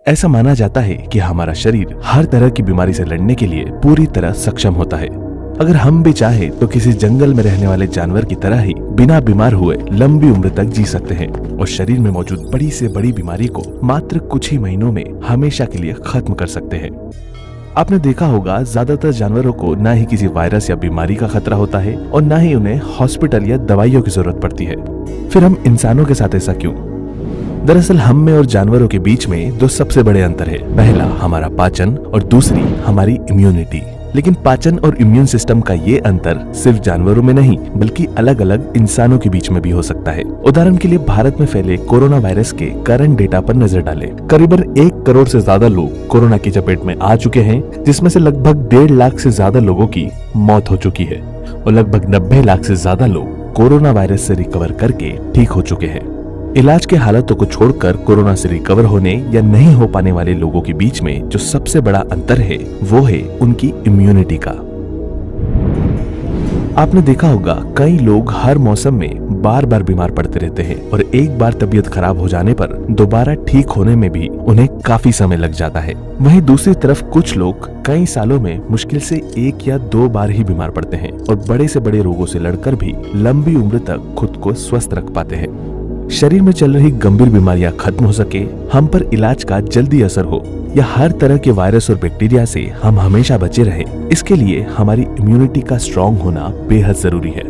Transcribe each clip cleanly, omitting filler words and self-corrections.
ऐसा माना जाता है कि हमारा शरीर हर तरह की बीमारी से लड़ने के लिए पूरी तरह सक्षम होता है। अगर हम भी चाहे तो किसी जंगल में रहने वाले जानवर की तरह ही बिना बीमार हुए लंबी उम्र तक जी सकते हैं और शरीर में मौजूद बड़ी से बड़ी बीमारी को मात्र कुछ ही महीनों में हमेशा के लिए खत्म कर सकते हैं। आपने देखा होगा, ज्यादातर जानवरों को ना ही किसी वायरस या बीमारी का खतरा होता है और ना ही उन्हें हॉस्पिटल या दवाइयों की जरूरत पड़ती है। फिर हम इंसानों के साथ ऐसा क्यों? दरअसल हम में और जानवरों के बीच में दो सबसे बड़े अंतर है। पहला हमारा पाचन और दूसरी हमारी इम्यूनिटी। लेकिन पाचन और इम्यून सिस्टम का ये अंतर सिर्फ जानवरों में नहीं बल्कि अलग अलग इंसानों के बीच में भी हो सकता है। उदाहरण के लिए भारत में फैले कोरोना वायरस के करंट डेटा पर नजर डालें। करीबन 1 करोड़ से ज्यादा लोग कोरोना की चपेट में आ चुके हैं, जिसमें से लगभग 1.5 लाख से ज्यादा लोगों की मौत हो चुकी है और लगभग 90 लाख से ज्यादा लोग कोरोना वायरस से रिकवर करके ठीक हो चुके हैं। इलाज के हालातों को छोड़कर कोरोना से रिकवर होने या नहीं हो पाने वाले लोगों के बीच में जो सबसे बड़ा अंतर है वो है उनकी इम्यूनिटी का। आपने देखा होगा, कई लोग हर मौसम में बार बार बीमार पड़ते रहते हैं और एक बार तबीयत खराब हो जाने पर दोबारा ठीक होने में भी उन्हें काफी समय लग जाता है। वहीं दूसरी तरफ कुछ लोग कई सालों में मुश्किल से 1 या 2 बार ही बीमार पड़ते हैं और बड़े से बड़े रोगों से लड़कर भी लंबी उम्र तक खुद को स्वस्थ रख पाते हैं। शरीर में चल रही गंभीर बीमारियां खत्म हो सके, हम पर इलाज का जल्दी असर हो या हर तरह के वायरस और बैक्टीरिया से हम हमेशा बचे रहे, इसके लिए हमारी इम्यूनिटी का स्ट्रांग होना बेहद जरूरी है।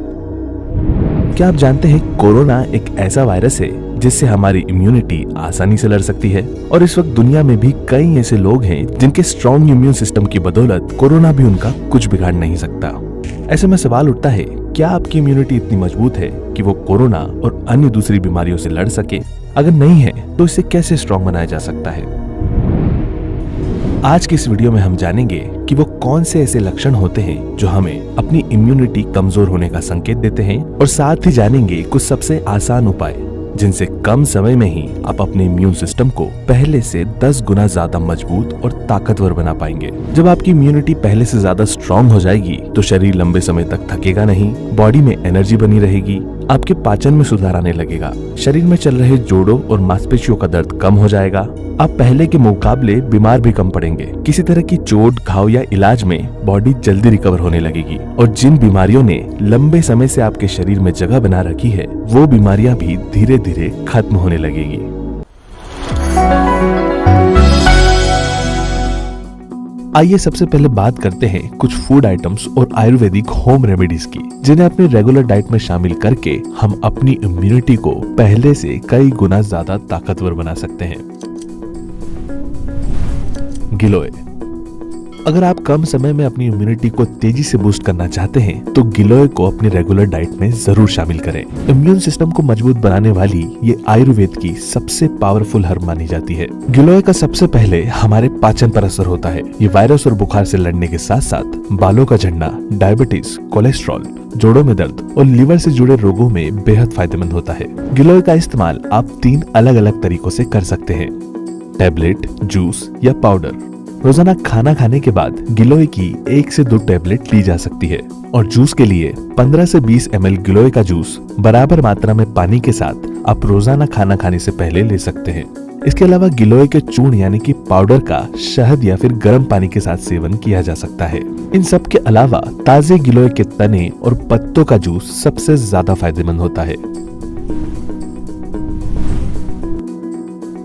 क्या आप जानते हैं, कोरोना एक ऐसा वायरस है जिससे हमारी इम्यूनिटी आसानी से लड़ सकती है और इस वक्त दुनिया में भी कई ऐसे लोग हैं जिनके स्ट्रांग इम्यून सिस्टम की बदौलत कोरोना भी उनका कुछ बिगाड़ नहीं सकता। ऐसे में सवाल उठता है, क्या आपकी इम्यूनिटी इतनी मजबूत है कि वो कोरोना और अन्य दूसरी बीमारियों से लड़ सके? अगर नहीं है तो इसे कैसे स्ट्रांग बनाया जा सकता है? आज की इस वीडियो में हम जानेंगे कि वो कौन से ऐसे लक्षण होते हैं जो हमें अपनी इम्यूनिटी कमजोर होने का संकेत देते हैं और साथ ही जानेंगे कुछ सबसे आसान उपाय जिनसे कम समय में ही आप अपने इम्यून सिस्टम को पहले से 10 गुना ज्यादा मजबूत और ताकतवर बना पाएंगे। जब आपकी इम्यूनिटी पहले से ज्यादा स्ट्रांग हो जाएगी तो शरीर लंबे समय तक थकेगा नहीं, बॉडी में एनर्जी बनी रहेगी, आपके पाचन में सुधार आने लगेगा, शरीर में चल रहे जोड़ों और मांसपेशियों का दर्द कम हो जाएगा, आप पहले के मुकाबले बीमार भी कम पड़ेंगे, किसी तरह की चोट, घाव या इलाज में बॉडी जल्दी रिकवर होने लगेगी और जिन बीमारियों ने लंबे समय से आपके शरीर में जगह बना रखी है वो बीमारियां भी धीरे धीरे खत्म होने लगेगी। आइए सबसे पहले बात करते हैं कुछ फूड आइटम्स और आयुर्वेदिक होम रेमेडीज की, जिन्हें अपनी रेगुलर डाइट में शामिल करके हम अपनी इम्यूनिटी को पहले से कई गुना ज्यादा ताकतवर बना सकते हैं। गिलोय। अगर आप कम समय में अपनी इम्यूनिटी को तेजी से बूस्ट करना चाहते हैं तो गिलोय को अपनी रेगुलर डाइट में जरूर शामिल करें। इम्यून सिस्टम को मजबूत बनाने वाली ये आयुर्वेद की सबसे पावरफुल हर्ब मानी जाती है। गिलोय का सबसे पहले हमारे पाचन पर असर होता है। ये वायरस और बुखार से लड़ने के साथ साथ बालों का झड़ना, डायबिटीज, कोलेस्ट्रॉल, जोड़ों में दर्द और लीवर से जुड़े रोगों में बेहद फायदेमंद होता है। गिलोय का इस्तेमाल आप 3 अलग अलग तरीकों से कर सकते हैं, टैबलेट, जूस या पाउडर। रोजाना खाना खाने के बाद गिलोय की 1 से 2 टैबलेट ली जा सकती है और जूस के लिए 15 से 20 ml गिलोय का जूस बराबर मात्रा में पानी के साथ आप रोजाना खाना खाने से पहले ले सकते हैं। इसके अलावा गिलोय के चूर्ण यानी कि पाउडर का शहद या फिर गर्म पानी के साथ सेवन किया जा सकता है। इन सब के अलावा ताजे गिलोय के तने और पत्तों का जूस सबसे ज्यादा फायदेमंद होता है।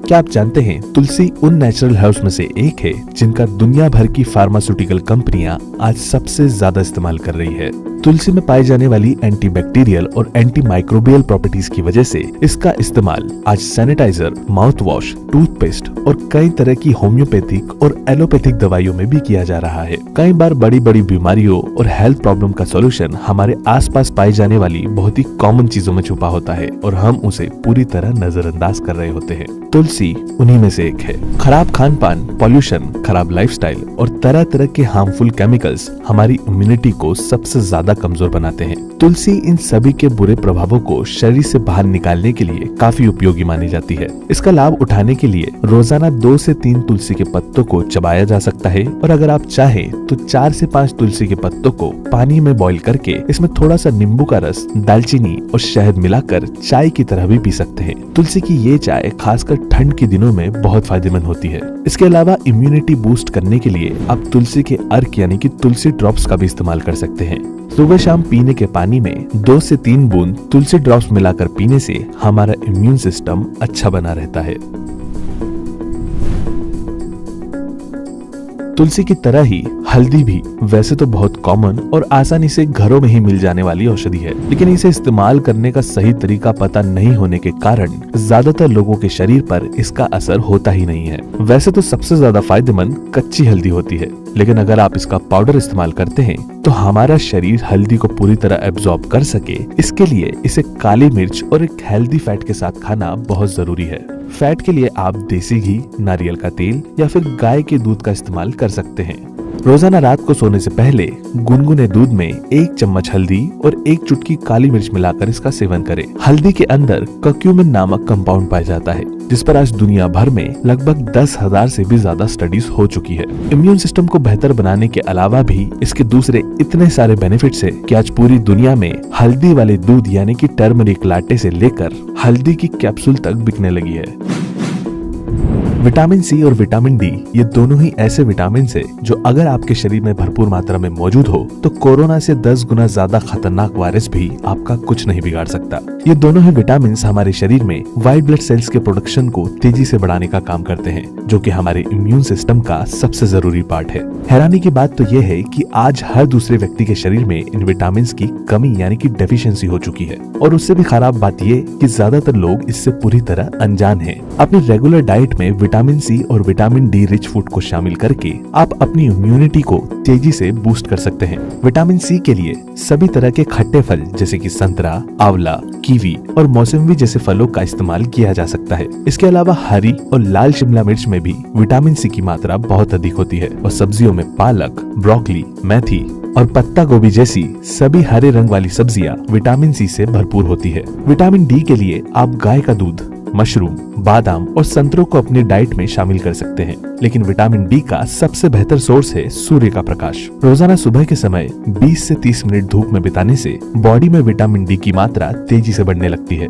क्या आप जानते हैं, तुलसी उन नेचुरल हर्ब्स में से एक है जिनका दुनिया भर की फार्मास्यूटिकल कंपनियां आज सबसे ज्यादा इस्तेमाल कर रही है। तुलसी में पाई जाने वाली एंटीबैक्टीरियल और एंटी माइक्रोबियल प्रॉपर्टीज की वजह से इसका इस्तेमाल आज सैनिटाइजर, माउथ वॉश, टूथपेस्ट और कई तरह की होम्योपैथिक और एलोपैथिक दवाइयों में भी किया जा रहा है। कई बार बड़ी बड़ी बीमारियों और हेल्थ प्रॉब्लम का सॉल्यूशन हमारे आसपास पाई जाने वाली बहुत ही कॉमन चीजों में छुपा होता है और हम उसे पूरी तरह नजरअंदाज कर रहे होते हैं। तुलसी उन्हीं में से एक है। खराब खान पान, पॉल्यूशन, खराब लाइफस्टाइल और तरह तरह के हार्मफुल केमिकल्स हमारी इम्यूनिटी को सबसे ज्यादा ज्यादा कमजोर बनाते हैं। तुलसी इन सभी के बुरे प्रभावों को शरीर से बाहर निकालने के लिए काफी उपयोगी मानी जाती है। इसका लाभ उठाने के लिए रोजाना 2 से 3 तुलसी के पत्तों को चबाया जा सकता है और अगर आप चाहें तो 4 से 5 तुलसी के पत्तों को पानी में बॉईल करके इसमें थोड़ा सा नींबू का रस, दालचीनी और शहद मिलाकर चाय की तरह भी पी सकते हैं। तुलसी की ये चाय खासकर ठंड के दिनों में बहुत फायदेमंद होती है। इसके अलावा इम्यूनिटी बूस्ट करने के लिए आप तुलसी के अर्क यानी कि तुलसी ड्रॉप्स का भी इस्तेमाल कर सकते हैं। सुबह शाम पीने के पानी में 2 से 3 बूंद तुलसी ड्रॉप्स मिलाकर पीने से हमारा इम्यून सिस्टम अच्छा बना रहता है। तुलसी की तरह ही हल्दी भी वैसे तो बहुत कॉमन और आसानी से घरों में ही मिल जाने वाली औषधि है, लेकिन इसे इस्तेमाल करने का सही तरीका पता नहीं होने के कारण ज्यादातर लोगों के शरीर पर इसका असर होता ही नहीं है। वैसे तो सबसे ज्यादा फायदेमंद कच्ची हल्दी होती है, लेकिन अगर आप इसका पाउडर इस्तेमाल करते हैं तो हमारा शरीर हल्दी को पूरी तरह एब्जॉर्ब कर सके, इसके लिए इसे काली मिर्च और एक हेल्दी फैट के साथ खाना बहुत जरूरी है। फैट के लिए आप देसी घी, नारियल का तेल या फिर गाय के दूध का इस्तेमाल कर सकते हैं। रोजाना रात को सोने से पहले गुनगुने दूध में 1 चम्मच हल्दी और 1 चुटकी काली मिर्च मिलाकर इसका सेवन करें। हल्दी के अंदर कर्क्यूमिन नामक कंपाउंड पाया जाता है, जिस पर आज दुनिया भर में लगभग 10,000 से भी ज्यादा स्टडीज हो चुकी है। इम्यून सिस्टम को बेहतर बनाने के अलावा भी इसके दूसरे इतने सारे बेनिफिट्स है कि आज पूरी दुनिया में हल्दी वाले दूध यानी कि टर्मरिक लाटे से लेकर हल्दी की कैप्सूल तक बिकने लगी है। विटामिन सी और विटामिन डी ये दोनों ही ऐसे विटामिन है जो अगर आपके शरीर में भरपूर मात्रा में मौजूद हो तो कोरोना से 10 गुना ज्यादा खतरनाक वायरस भी आपका कुछ नहीं बिगाड़ सकता। ये दोनों ही विटामिन हमारे शरीर में व्हाइट ब्लड सेल्स के प्रोडक्शन को तेजी से बढ़ाने का काम करते हैं, जो कि हमारे इम्यून सिस्टम का सबसे जरूरी पार्ट है। हैरानी की बात तो ये है कि आज हर दूसरे व्यक्ति के शरीर में इन विटामिन की कमी यानी कि डेफिशिएंसी हो चुकी है, और उससे भी खराब बात ये कि ज्यादातर लोग इससे पूरी तरह अनजान हैं। अपनी रेगुलर डाइट में विटामिन सी और विटामिन डी रिच फूड को शामिल करके आप अपनी इम्यूनिटी को तेजी से बूस्ट कर सकते हैं। विटामिन सी के लिए सभी तरह के खट्टे फल जैसे कि संतरा, आंवला, कीवी और मौसम्बी जैसे फलों का इस्तेमाल किया जा सकता है। इसके अलावा हरी और लाल शिमला मिर्च में भी विटामिन सी की मात्रा बहुत अधिक होती है, और सब्जियों में पालक, ब्रोकली, मेथी और पत्ता गोभी जैसी सभी हरे रंग वाली सब्जियां विटामिन सी से भरपूर होती है। विटामिन डी के लिए आप गाय का दूध, मशरूम, बादाम और संतरों को अपनी डाइट में शामिल कर सकते हैं, लेकिन विटामिन डी का सबसे बेहतर सोर्स है सूर्य का प्रकाश। रोजाना सुबह के समय 20 से 30 मिनट धूप में बिताने से बॉडी में विटामिन डी की मात्रा तेजी से बढ़ने लगती है।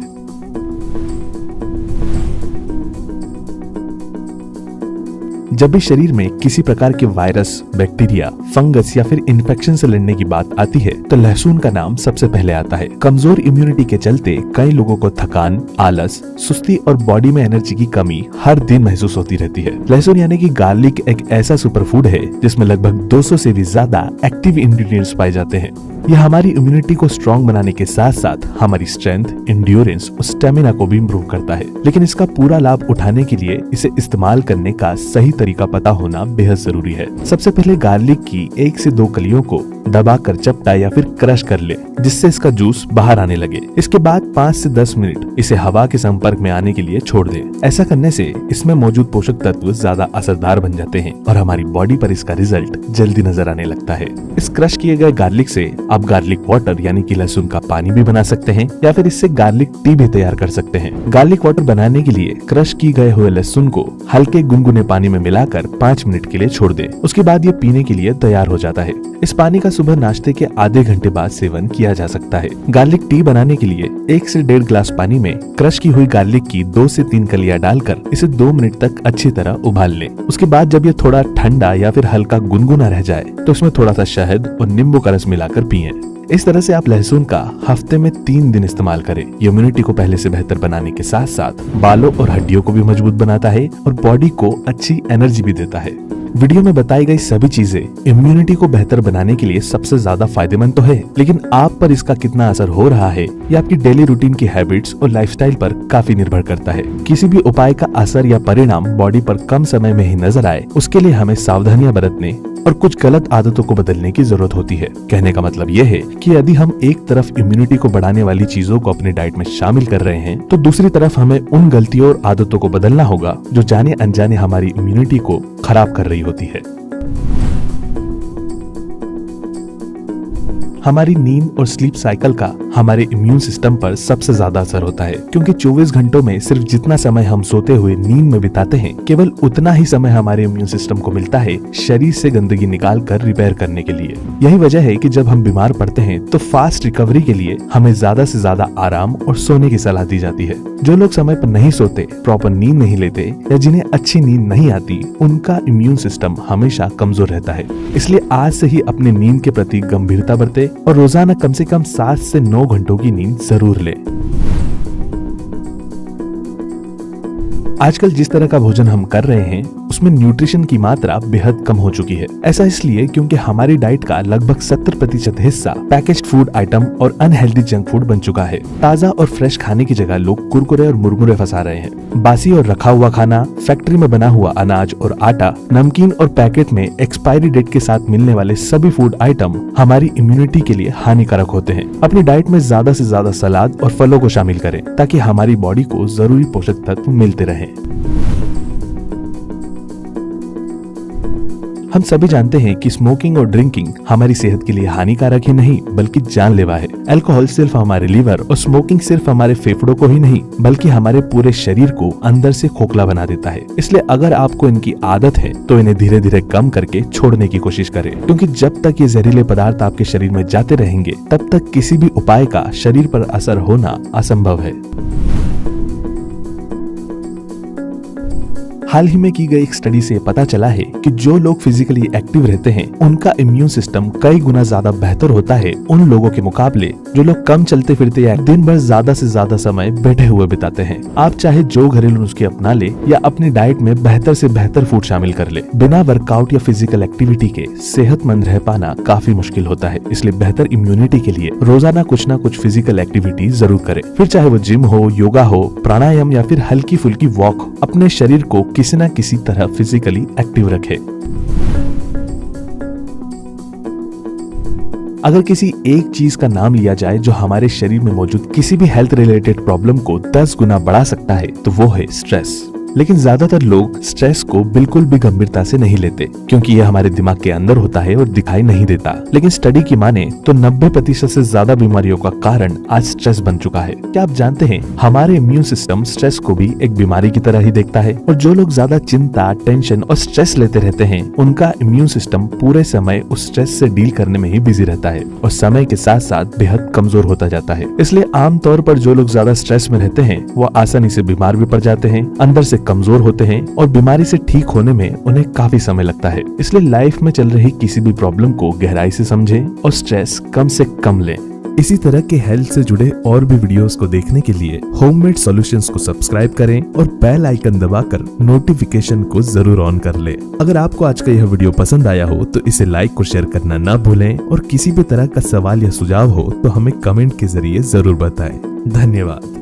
जब भी शरीर में किसी प्रकार के वायरस, बैक्टीरिया, फंगस या फिर इन्फेक्शन से लड़ने की बात आती है तो लहसुन का नाम सबसे पहले आता है। कमजोर इम्यूनिटी के चलते कई लोगों को थकान, आलस, सुस्ती और बॉडी में एनर्जी की कमी हर दिन महसूस होती रहती है। लहसुन यानी कि गार्लिक एक ऐसा सुपर फूड है जिसमें लगभग 200 से भी ज्यादा एक्टिव इंग्रेडिएंट्स पाए जाते हैं। यह हमारी इम्यूनिटी को स्ट्रॉन्ग बनाने के साथ साथ हमारी स्ट्रेंथ, इंड्योरेंस और स्टेमिना को भी इम्प्रूव करता है, लेकिन इसका पूरा लाभ उठाने के लिए इसे इस्तेमाल करने का सही तरीका पता होना बेहद जरूरी है। सबसे पहले गार्लिक की 1 से 2 कलियों को दबाकर चपटा या फिर क्रश कर ले, जिससे इसका जूस बाहर आने लगे। इसके बाद 5 से 10 मिनट इसे हवा के संपर्क में आने के लिए छोड़ दें। ऐसा करने से इसमें मौजूद पोषक तत्व ज्यादा असरदार बन जाते हैं और हमारी बॉडी पर इसका रिजल्ट जल्दी नजर आने लगता है। इस क्रश किए गए गार्लिक से आप गार्लिक वाटर यानी कि लहसुन का पानी भी बना सकते हैं या फिर इससे गार्लिक टी भी तैयार कर सकते हैं। गार्लिक वाटर बनाने के लिए क्रश की गए हुए लहसुन को हल्के गुनगुने पानी में मिलाकर 5 मिनट के लिए छोड़ दें। उसके बाद ये पीने के लिए तैयार हो जाता है। इस पानी का सुबह नाश्ते के आधे घंटे बाद सेवन किया जा सकता है। गार्लिक टी बनाने के लिए 1 से 1.5 गिलास पानी में क्रश की हुई गार्लिक की 2 से 3 कलियां डालकर इसे 2 मिनट तक अच्छी तरह उबाल लें। उसके बाद जब ये थोड़ा ठंडा या फिर हल्का गुनगुना रह जाए तो उसमें थोड़ा सा शहद और नींबू का रस मिलाकर पिएं। इस तरह से आप लहसुन का हफ्ते में 3 दिन इस्तेमाल करें। इम्यूनिटी को पहले से बेहतर बनाने के साथ साथ बालों और हड्डियों को भी मजबूत बनाता है और बॉडी को अच्छी एनर्जी भी देता है। वीडियो में बताई गई सभी चीजें इम्यूनिटी को बेहतर बनाने के लिए सबसे ज्यादा फायदेमंद तो है, लेकिन आप पर इसका कितना असर हो रहा है ये आपकी डेली रूटीन की हैबिट्स और लाइफस्टाइल पर काफी निर्भर करता है। किसी भी उपाय का असर या परिणाम बॉडी पर कम समय में ही नजर आए, उसके लिए हमें सावधानियां बरतने और कुछ गलत आदतों को बदलने की जरूरत होती है। कहने का मतलब ये है कि यदि हम एक तरफ इम्यूनिटी को बढ़ाने वाली चीजों को अपनी डाइट में शामिल कर रहे हैं तो दूसरी तरफ हमें उन गलतियों और आदतों को बदलना होगा जो जाने अनजाने हमारी इम्यूनिटी को खराब कर रही होती है। हमारी नींद और स्लीप साइकिल का हमारे इम्यून सिस्टम पर सबसे ज्यादा असर होता है, क्योंकि 24 घंटों में सिर्फ जितना समय हम सोते हुए नींद में बिताते हैं, केवल उतना ही समय हमारे इम्यून सिस्टम को मिलता है शरीर से गंदगी निकाल कर रिपेयर करने के लिए। यही वजह है कि जब हम बीमार पड़ते हैं तो फास्ट रिकवरी के लिए हमें ज्यादा से ज्यादा आराम और सोने की सलाह दी जाती है। जो लोग समय पर नहीं सोते, प्रॉपर नींद नहीं लेते या जिन्हें अच्छी नींद नहीं आती, उनका इम्यून सिस्टम हमेशा कमजोर रहता है। इसलिए आज से ही अपने नींद के प्रति गंभीरता बरते और रोजाना कम से कम 7 से 9 घंटों की नींद जरूर ले। आजकल जिस तरह का भोजन हम कर रहे हैं उसमें न्यूट्रिशन की मात्रा बेहद कम हो चुकी है। ऐसा इसलिए क्योंकि हमारी डाइट का लगभग 70% हिस्सा पैकेज्ड फूड आइटम और अनहेल्दी जंक फूड बन चुका है। ताज़ा और फ्रेश खाने की जगह लोग कुरकुरे और मुरमुरे फंसा रहे हैं। बासी और रखा हुआ खाना, फैक्ट्री में बना हुआ अनाज और आटा, नमकीन और पैकेट में एक्सपायरी डेट के साथ मिलने वाले सभी फूड आइटम हमारी इम्यूनिटी के लिए हानिकारक होते हैं। अपनी डाइट में ज्यादा से ज्यादा सलाद और फलों को शामिल करें ताकि हमारी बॉडी को जरूरी पोषक तत्व मिलते रहें। हम सभी जानते हैं कि स्मोकिंग और ड्रिंकिंग हमारी सेहत के लिए हानिकारक ही नहीं बल्कि जानलेवा है। अल्कोहल सिर्फ हमारे लीवर और स्मोकिंग सिर्फ हमारे फेफड़ों को ही नहीं बल्कि हमारे पूरे शरीर को अंदर से खोखला बना देता है। इसलिए अगर आपको इनकी आदत है तो इन्हें धीरे धीरे कम करके छोड़ने की कोशिश करें, क्योंकि जब तक ये जहरीले पदार्थ आपके शरीर में जाते रहेंगे तब तक किसी भी उपाय का शरीर पर असर होना असंभव है। हाल ही में की गई एक स्टडी से पता चला है कि जो लोग फिजिकली एक्टिव रहते हैं उनका इम्यून सिस्टम कई गुना ज्यादा बेहतर होता है उन लोगों के मुकाबले जो लोग कम चलते फिरते या दिन भर ज्यादा से ज्यादा समय बैठे हुए बिताते हैं। आप चाहे जो घरेलू नुस्खे अपना ले या अपनी डाइट में बेहतर से बेहतर फूड शामिल कर ले, बिना वर्कआउट या फिजिकल एक्टिविटी के सेहतमंद रह पाना काफी मुश्किल होता है। इसलिए बेहतर इम्यूनिटी के लिए रोजाना कुछ न कुछ फिजिकल एक्टिविटी जरूर करें। फिर चाहे वो जिम हो, योगा हो, प्राणायाम या फिर हल्की फुल्की वॉक, अपने शरीर को किसी न किसी तरह फिजिकली एक्टिव रखे। अगर किसी एक चीज का नाम लिया जाए जो हमारे शरीर में मौजूद किसी भी हेल्थ रिलेटेड प्रॉब्लम को 10 गुना बढ़ा सकता है तो वो है स्ट्रेस। लेकिन ज्यादातर लोग स्ट्रेस को बिल्कुल भी गंभीरता से नहीं लेते, क्योंकि यह हमारे दिमाग के अंदर होता है और दिखाई नहीं देता। लेकिन स्टडी की माने तो 90% से ज्यादा बीमारियों का कारण आज स्ट्रेस बन चुका है। क्या आप जानते हैं हमारे इम्यून सिस्टम स्ट्रेस को भी एक बीमारी की तरह ही देखता है, और जो लोग ज्यादा चिंता, टेंशन और स्ट्रेस लेते रहते हैं उनका इम्यून सिस्टम पूरे समय उस स्ट्रेस से डील करने में ही बिजी रहता है और समय के साथ साथ बेहद कमजोर होता जाता है। इसलिए आमतौर पर जो लोग ज्यादा स्ट्रेस में रहते हैं वो आसानी से बीमार भी पड़ जाते हैं, अंदर से कमजोर होते हैं और बीमारी से ठीक होने में उन्हें काफी समय लगता है। इसलिए लाइफ में चल रही किसी भी प्रॉब्लम को गहराई से समझें और स्ट्रेस कम से कम लें। इसी तरह के हेल्थ से जुड़े और भी वीडियोस को देखने के लिए होममेड सॉल्यूशंस को सब्सक्राइब करें और बेल आइकन दबाकर नोटिफिकेशन को जरूर ऑन कर लें। अगर आपको आज का यह वीडियो पसंद आया हो तो इसे लाइक और शेयर करना ना भूलें, और किसी भी तरह का सवाल या सुझाव हो तो हमें कमेंट के जरिए जरूर बताएं। धन्यवाद।